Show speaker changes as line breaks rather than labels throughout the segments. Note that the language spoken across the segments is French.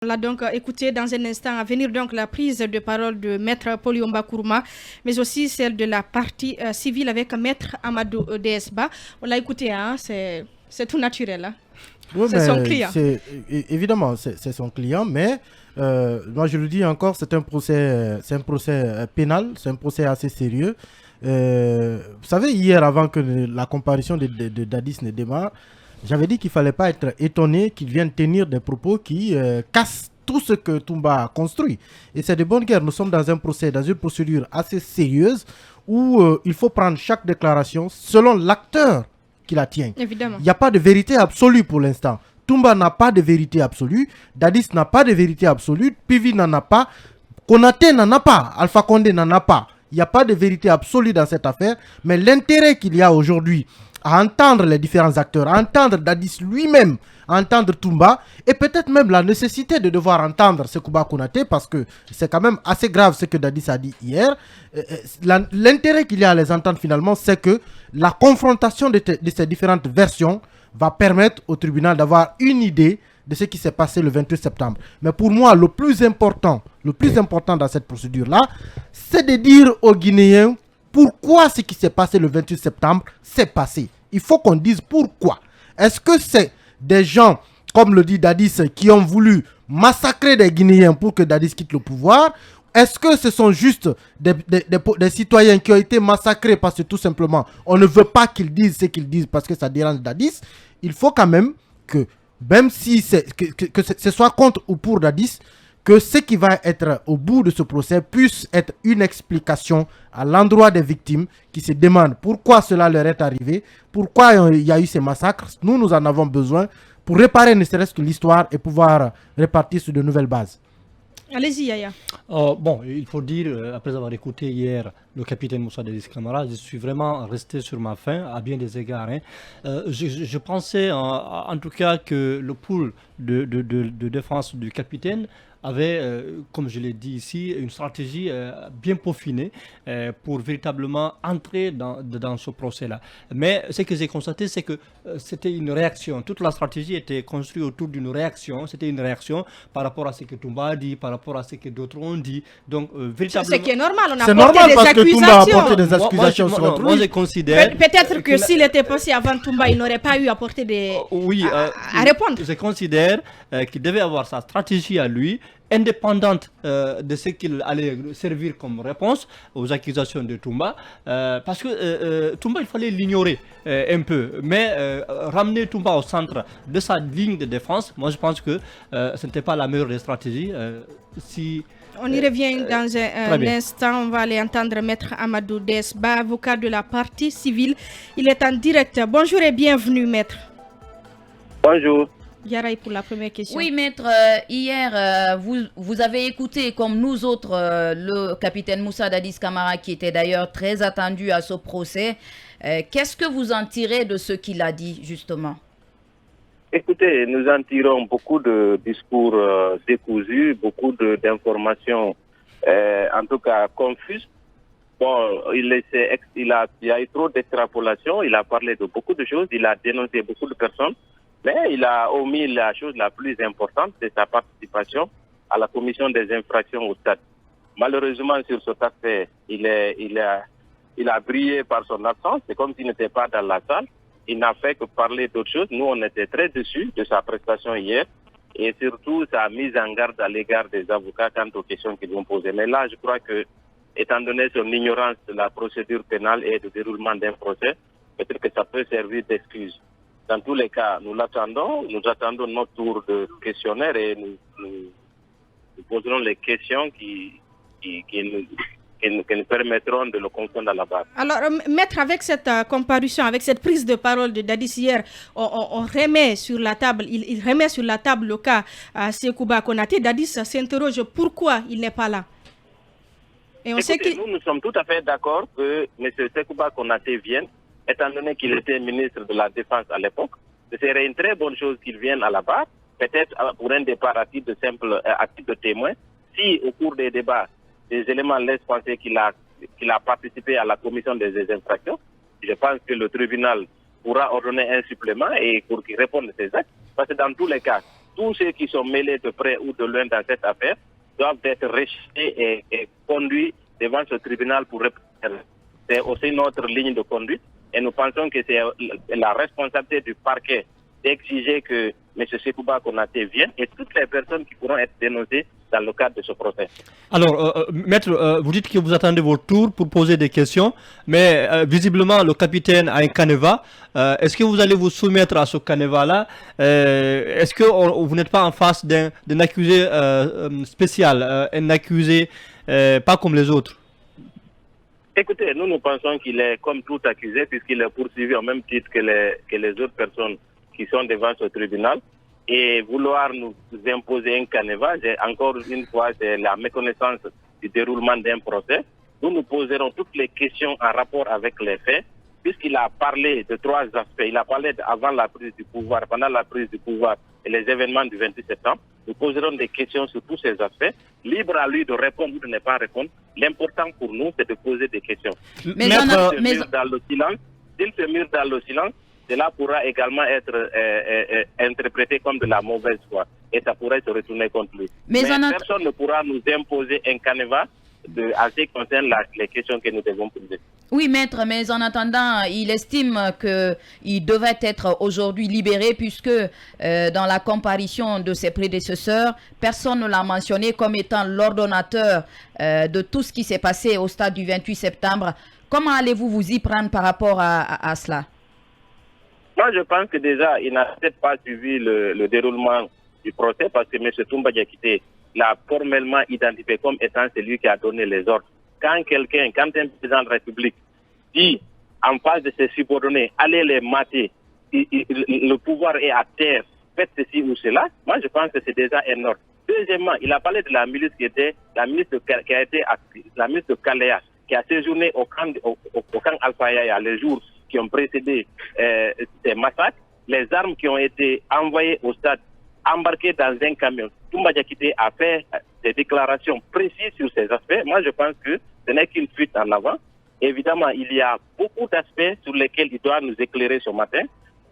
On l'a donc écouté dans un instant à venir, donc la prise de parole de Maître Polyomba Kourouma, mais aussi celle de la partie civile avec Maître Amadou Desba. On l'a écouté, hein, c'est tout naturel. Hein.
Oui,
c'est son client.
Évidemment, c'est son client, mais moi je le dis encore, c'est un procès pénal, c'est un procès assez sérieux. Vous savez, hier, avant que la comparution de Dadis ne démarre, j'avais dit qu'il ne fallait pas être étonné qu'il vienne tenir des propos qui cassent tout ce que Toumba a construit. Et c'est de bonne guerre. Nous sommes dans un procès, dans une procédure assez sérieuse où il faut prendre chaque déclaration selon l'acteur qui la tient.
Évidemment.
Il n'y a pas de vérité absolue pour l'instant. Toumba n'a pas de vérité absolue. Dadis n'a pas de vérité absolue. Pivi n'en a pas. Konaté n'en a pas. Alpha Condé n'en a pas. Il n'y a pas de vérité absolue dans cette affaire. Mais l'intérêt qu'il y a aujourd'hui à entendre les différents acteurs, à entendre Dadis lui-même, à entendre Toumba, et peut-être même la nécessité de devoir entendre Sekouba Konaté, parce que c'est quand même assez grave ce que Dadis a dit hier. L'intérêt qu'il y a à les entendre finalement, c'est que la confrontation de ces différentes versions va permettre au tribunal d'avoir une idée de ce qui s'est passé le 28 septembre. Mais pour moi, le plus important dans cette procédure-là, c'est de dire aux Guinéens pourquoi ce qui s'est passé le 28 septembre s'est passé. Il faut qu'on dise pourquoi. Est-ce que c'est des gens, comme le dit Dadis, qui ont voulu massacrer des Guinéens pour que Dadis quitte le pouvoir? Est-ce que ce sont juste des citoyens qui ont été massacrés parce que tout simplement on ne veut pas qu'ils disent ce qu'ils disent parce que ça dérange Dadis? Il faut quand même que, même si que ce soit contre ou pour Dadis, que ce qui va être au bout de ce procès puisse être une explication à l'endroit des victimes qui se demandent pourquoi cela leur est arrivé, pourquoi il y a eu ces massacres. Nous en avons besoin pour réparer ne serait-ce que l'histoire et pouvoir repartir sur de nouvelles bases.
Allez-y, Yaya.
Bon, il faut dire, après avoir écouté hier le capitaine Moussa Dadis Camara, je suis vraiment resté sur ma faim à bien des égards. Hein. Je pensais en tout cas que le pool de défense du capitaine avait, comme je l'ai dit ici, une stratégie bien peaufinée pour véritablement entrer dans ce procès-là. Mais ce que j'ai constaté, c'est que c'était une réaction. Toute la stratégie était construite autour d'une réaction. C'était une réaction par rapport à ce que Toumba a dit, par rapport à ce que d'autres ont dit. Donc, véritablement...
C'est qui est normal, on a
c'est
porté
normal
des
parce
accusations.
Que Toumba a apporté des accusations sur autrui.
Moi, je considère...
Peut-être que s'il était passé avant Toumba, il n'aurait pas eu à porter des... à répondre.
Je considère qu'il devait avoir sa stratégie à lui, indépendante de ce qu'il allait servir comme réponse aux accusations de Toumba, parce que Toumba, il fallait l'ignorer un peu, mais ramener Toumba au centre de sa ligne de défense, moi je pense que ce n'était pas la meilleure des stratégies.
On y revient dans un instant. On va aller entendre Maître Amadou Desba, avocat de la partie civile. Il est en direct. Bonjour et bienvenue, Maître.
Bonjour.
Yaraï pour la première question.
Oui, Maître, hier, vous avez écouté, comme nous autres, le capitaine Moussa Dadis Camara, qui était d'ailleurs très attendu à ce procès. Qu'est-ce que vous en tirez de ce qu'il a dit, justement?
Écoutez, nous en tirons beaucoup de discours décousus, beaucoup d'informations, en tout cas confuses. Bon, il y a eu trop d'extrapolation, il a parlé de beaucoup de choses, il a dénoncé beaucoup de personnes. Mais il a omis la chose la plus importante, c'est sa participation à la commission des infractions au stade. Malheureusement, sur cet aspect, il a brillé par son absence. C'est comme s'il n'était pas dans la salle. Il n'a fait que parler d'autres choses. Nous, on était très déçus de sa prestation hier. Et surtout, sa mise en garde à l'égard des avocats quant aux questions qu'ils ont posées. Mais là, je crois que, étant donné son ignorance de la procédure pénale et du déroulement d'un procès, peut-être que ça peut servir d'excuse. Dans tous les cas, nous l'attendons, nous attendons notre tour de questionnaire et nous poserons les questions qui nous permettront de le comprendre à la base.
Alors, Maître, avec cette comparution, avec cette prise de parole de Dadis hier, on remet sur la table, il remet sur la table le cas à Sekouba Konaté. Dadis s'interroge pourquoi il n'est pas là.
Et on sait que nous sommes tout à fait d'accord que M. Sekouba Konaté vienne, étant donné qu'il était ministre de la Défense à l'époque. Ce serait une très bonne chose qu'il vienne à la barre, peut-être pour un départ à titre de témoin. Si au cours des débats, des éléments laissent penser qu'il a participé à la commission des infractions, je pense que le tribunal pourra ordonner un supplément et pour qu'il réponde à ces actes. Parce que dans tous les cas, tous ceux qui sont mêlés de près ou de loin dans cette affaire doivent être rejetés et conduits devant ce tribunal pour répondre. C'est aussi notre ligne de conduite et nous pensons que c'est la responsabilité du parquet d'exiger que M. Sekouba Konaté vienne et toutes les personnes qui pourront être dénoncées dans le cadre de ce procès.
Alors, maître, vous dites que vous attendez votre tour pour poser des questions, mais visiblement le capitaine a un canevas. Est-ce que vous allez vous soumettre à ce canevas-là? Est-ce que vous n'êtes pas en face d'un accusé spécial, un accusé pas comme les autres?
Écoutez, nous pensons qu'il est comme tout accusé puisqu'il est poursuivi au même titre que les autres personnes qui sont devant ce tribunal. Et vouloir nous imposer un canevas, encore une fois, c'est la méconnaissance du déroulement d'un procès. Nous poserons toutes les questions en rapport avec les faits, puisqu'il a parlé de 3 aspects. Il a parlé avant la prise du pouvoir, pendant la prise du pouvoir et les événements du 28 septembre. Nous poserons des questions sur tous ces aspects. Libre à lui de répondre ou de ne pas répondre. L'important pour nous, c'est de poser des questions.
Mais
S'il se mure dans le silence, cela pourra également être interprété comme de la mauvaise foi et ça pourrait se retourner contre lui. Mais personne ne pourra nous imposer un canevas en ce qui concerne les questions que nous devons poser.
Oui, maître, mais en attendant, il estime qu'il devrait être aujourd'hui libéré puisque dans la comparution de ses prédécesseurs, personne ne l'a mentionné comme étant l'ordonnateur de tout ce qui s'est passé au stade du 28 septembre. Comment allez-vous vous y prendre par rapport à cela?
Moi, je pense que déjà, il n'a peut-être pas suivi le déroulement du procès parce que M. Toumba Diakité l'a formellement identifié comme étant celui qui a donné les ordres. Quand un président de la République dit en face de ses subordonnés, allez les mater, le pouvoir est à terre, faites ceci ou cela, moi je pense que c'est déjà un ordre. Deuxièmement, il a parlé de la milice qui était la milice de Kalea, qui a séjourné au camp Alpha Yaya les jours qui ont précédé ces massacres, les armes qui ont été envoyées au stade, embarquées dans un camion. Toumba Diakité a fait des déclarations précises sur ces aspects. Moi, je pense que ce n'est qu'une fuite en avant. Évidemment, il y a beaucoup d'aspects sur lesquels il doit nous éclairer ce matin.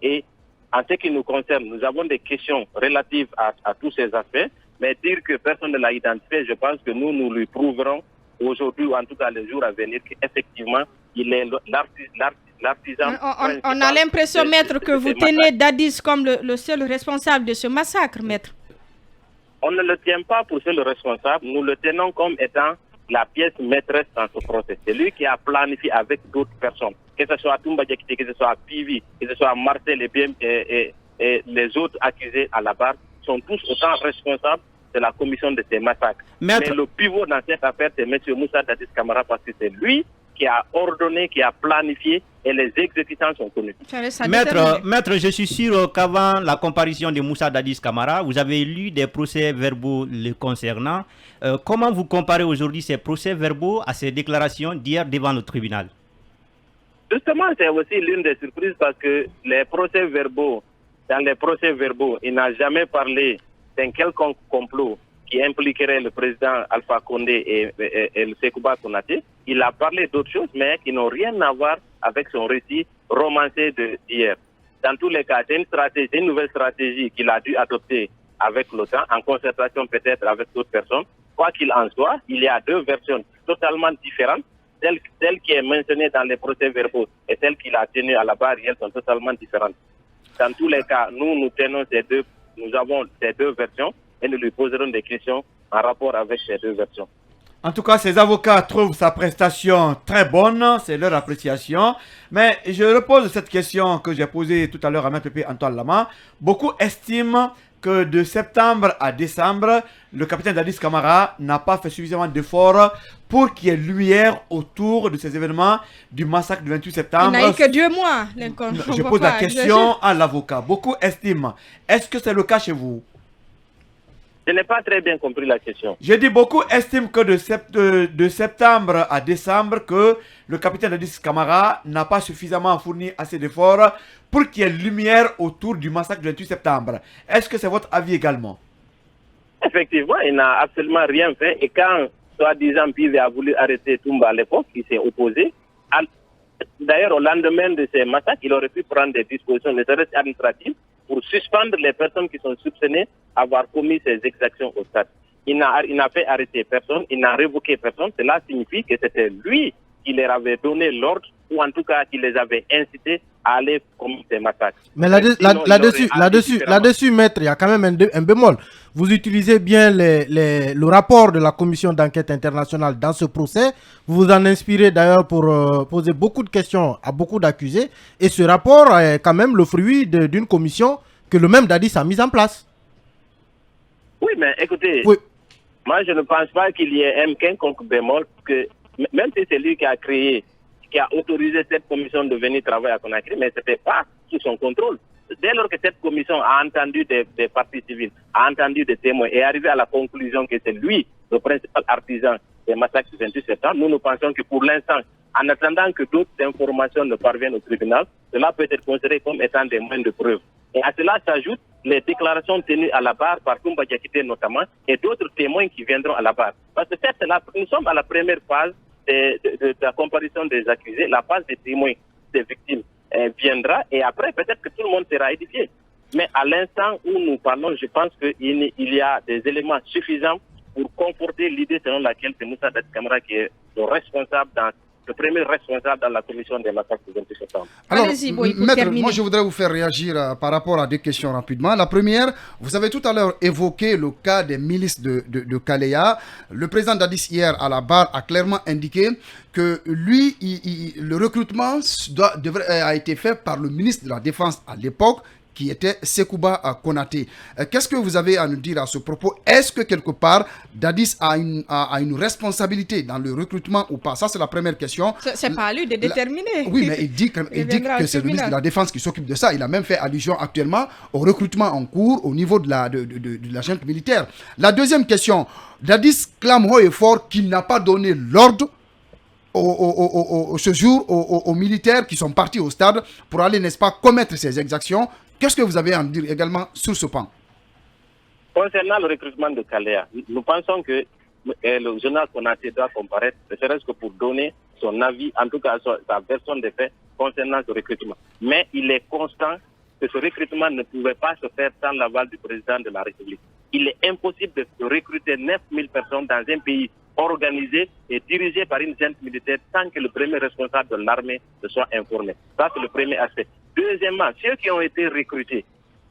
Et en ce qui nous concerne, nous avons des questions relatives à tous ces aspects. Mais dire que personne ne l'a identifié, je pense que nous lui prouverons aujourd'hui, ou en tout cas les jours à venir, qu'effectivement, il est l'artisan.
On a l'impression, maître, que vous tenez Dadis comme le seul responsable de ce massacre, maître.
On ne le tient pas pour seul responsable, nous le tenons comme étant la pièce maîtresse dans ce procès. C'est lui qui a planifié avec d'autres personnes, que ce soit Toumba Diakité, que ce soit Pivi, que ce soit Marcel et les autres accusés à la barre, sont tous autant responsables de la commission de ces massacres. Mais le pivot dans cette affaire, c'est M. Moussa Dadis Camara, parce que c'est lui qui a ordonné, qui a planifié, et les exécutants sont connus.
Maître, je suis sûr qu'avant la comparution de Moussa Dadis Camara, vous avez lu des procès-verbaux le concernant. Comment vous comparez aujourd'hui ces procès-verbaux à ces déclarations d'hier devant le tribunal?
Justement, c'est aussi l'une des surprises parce que les procès-verbaux, dans les procès-verbaux, il n'a jamais parlé d'un quelconque complot qui impliquerait le président Alpha Condé et le Sekouba Konaté. Il a parlé d'autres choses, mais qui n'ont rien à voir avec son récit romancé d'hier. Dans tous les cas, c'est une nouvelle stratégie qu'il a dû adopter avec l'OTAN, en concertation peut-être avec d'autres personnes. Quoi qu'il en soit, il y a 2 versions totalement différentes. Celle qui est mentionnée dans les procès-verbaux et celle qu'il a tenue à la barre, elles sont totalement différentes. Dans tous les cas, nous tenons nous avons ces 2 versions et nous lui poserons des questions en rapport avec ces 2 versions.
En tout cas, ces avocats trouvent sa prestation très bonne, c'est leur appréciation. Mais je repose cette question que j'ai posée tout à l'heure à M. Antoine Lama. Beaucoup estiment que de septembre à décembre, le capitaine Dadis Camara n'a pas fait suffisamment d'efforts pour qu'il y ait lumière autour de ces événements du massacre du 28 septembre.
Il n'a eu que 2 mois.
Je pose la question à l'avocat. Beaucoup estiment. Est-ce que c'est le cas chez vous?
Je n'ai pas très bien compris la question.
J'ai dit beaucoup estiment que de septembre à décembre, que le capitaine Dadis Camara n'a pas suffisamment fourni assez d'efforts pour qu'il y ait lumière autour du massacre du 28 septembre. Est-ce que c'est votre avis également?
Effectivement, il n'a absolument rien fait. Et quand, soi-disant, Pive a voulu arrêter Toumba à l'époque, il s'est opposé. D'ailleurs, au lendemain de ces massacres, il aurait pu prendre des dispositions, ne serait-ce administratives, pour suspendre les personnes qui sont soupçonnées d'avoir commis ces exactions au stade. Il n'a fait arrêter personne, il n'a révoqué personne. Cela signifie que c'était lui qui leur avait donné l'ordre, ou en tout cas qui les avait incités à aller commettre ces massacres.
Mais là-dessus, maître, il y a quand même un bémol. Vous utilisez bien le rapport de la commission d'enquête internationale dans ce procès. Vous vous en inspirez d'ailleurs pour poser beaucoup de questions à beaucoup d'accusés. Et ce rapport est quand même le fruit d'une commission que le même Dadis a mise en place.
Oui, mais écoutez, moi je ne pense pas qu'il y ait un quelconque bémol, que même si c'est lui qui a créé, qui a autorisé cette commission de venir travailler à Conakry, mais ce n'était pas sous son contrôle. Dès lors que cette commission a entendu des parties civiles, a entendu des témoins et est arrivé à la conclusion que c'est lui le principal artisan des massacres du 28 septembre, nous pensons que pour l'instant, en attendant que d'autres informations ne parviennent au tribunal, cela peut être considéré comme étant des moyens de preuve. Et à cela s'ajoutent les déclarations tenues à la barre par Toumba Diakité notamment et d'autres témoins qui viendront à la barre. Parce que nous sommes à la première phase de la comparaison des accusés, la phase des témoins, des victimes viendra et après peut-être que tout le monde sera édifié. Mais à l'instant où nous parlons, je pense qu'il y a des éléments suffisants pour conforter l'idée selon laquelle c'est Moussa Dadis Camara qui est le premier responsable dans la commission des massacres du 28 septembre.
Alors, maître, moi je voudrais vous faire réagir par rapport à deux questions rapidement. La première, vous avez tout à l'heure évoqué le cas des milices de Kalea. Le président Dadis hier à la barre a clairement indiqué que lui, le recrutement a été fait par le ministre de la Défense à l'époque, qui était Sekouba Konaté. Qu'est-ce que vous avez à nous dire à ce propos? Est-ce que quelque part, Dadis a une responsabilité dans le recrutement ou pas? Ça, c'est la première question.
C'est pas à lui de déterminer.
Oui, mais il dit que c'est le ministre de la Défense qui s'occupe de ça. Il a même fait allusion actuellement au recrutement en cours au niveau de la junte militaire. La deuxième question, Dadis clame haut et fort qu'il n'a pas donné l'ordre ce jour aux militaires qui sont partis au stade pour aller, n'est-ce pas, commettre ces exactions. Qu'est-ce que vous avez à me dire également sur ce point?
Concernant le recrutement de Kalea, nous pensons que le général Konaté doit comparaître, ne serait-ce que pour donner son avis, en tout cas sa version des faits concernant ce recrutement. Mais il est constant que ce recrutement ne pouvait pas se faire sans l'aval du président de la République. Il est impossible de recruter 9000 personnes dans un pays organisé et dirigé par une junte militaire sans que le premier responsable de l'armée ne soit informé. Ça, c'est le premier aspect. Deuxièmement, ceux qui ont été recrutés,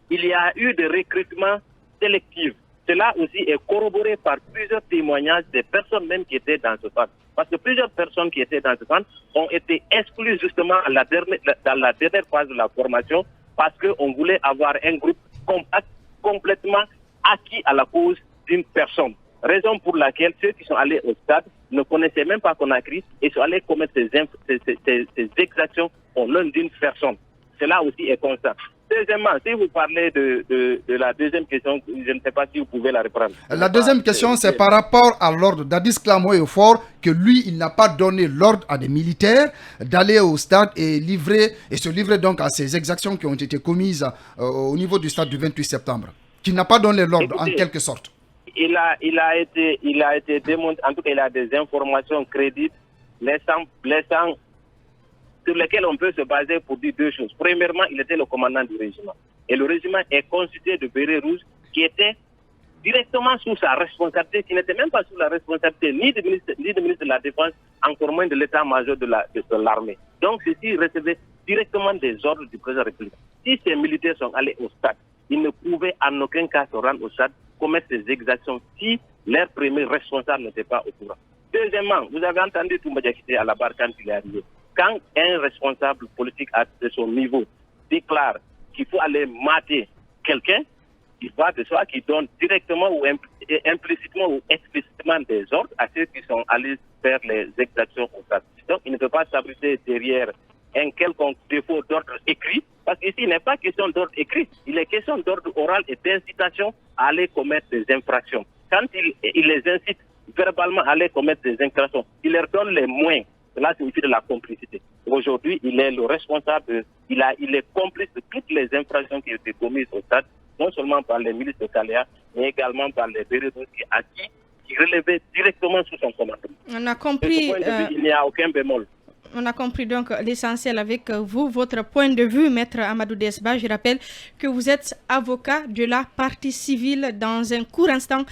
il y a eu des recrutements sélectifs. Cela aussi est corroboré par plusieurs témoignages des personnes même qui étaient dans ce centre. Parce que plusieurs personnes qui étaient dans ce centre ont été exclues justement dans la dernière phase de la formation parce qu'on voulait avoir un groupe compact, complètement acquis à la cause d'une personne. Raison pour laquelle ceux qui sont allés au stade ne connaissaient même pas Conakry et sont allés commettre ces exactions au nom d'une personne. Cela aussi est constant. Deuxièmement, si vous parlez de la deuxième question, je ne sais pas si vous pouvez la reprendre.
La deuxième question, c'est par rapport à l'ordre Dadis clame haut et fort que lui, il n'a pas donné l'ordre à des militaires d'aller au stade et se livrer donc à ces exactions qui ont été commises au niveau du stade du 28 septembre. Qu'il n'a pas donné l'ordre. Écoutez, en quelque sorte.
Il a été démontré, en tout cas il a des informations crédibles, laissant sur lesquelles on peut se baser pour dire deux choses. Premièrement, il était le commandant du régiment. Et le régiment est constitué de bérets rouges qui étaient directement sous sa responsabilité, qui n'était même pas sous la responsabilité ni du ministre de la Défense, encore moins de l'état-major de l'armée. Donc, ceux-ci recevaient directement des ordres du président de la République. Si ces militaires sont allés au stade, ils ne pouvaient en aucun cas se rendre au stade, commettre ces exactions si leur premier responsable n'était pas au courant. Deuxièmement, vous avez entendu Toumba Diakité à la barre quand il est arrivé. Quand un responsable politique à son niveau déclare qu'il faut aller mater quelqu'un, il va de soi qu'il donne directement ou implicitement ou explicitement des ordres à ceux qui sont allés faire les exactions au stade. Donc, il ne peut pas s'abriter derrière un quelconque défaut d'ordre écrit, parce qu'ici, il n'est pas question d'ordre écrit, il est question d'ordre oral et d'incitation à aller commettre des infractions. Quand il les incite verbalement à aller commettre des infractions, il leur donne les moyens. Cela signifie de la complicité. Aujourd'hui, il est le responsable, il est complice de toutes les infractions qui ont été commises au stade, non seulement par les milices de Kalea, mais également par les bérets qui relevaient directement sous son commandement.
On a compris.
Il n'y a aucun bémol.
On a compris donc l'essentiel avec vous, votre point de vue, Maître Amadou Desba. Je rappelle que vous êtes avocat de la partie civile. Dans un court instant,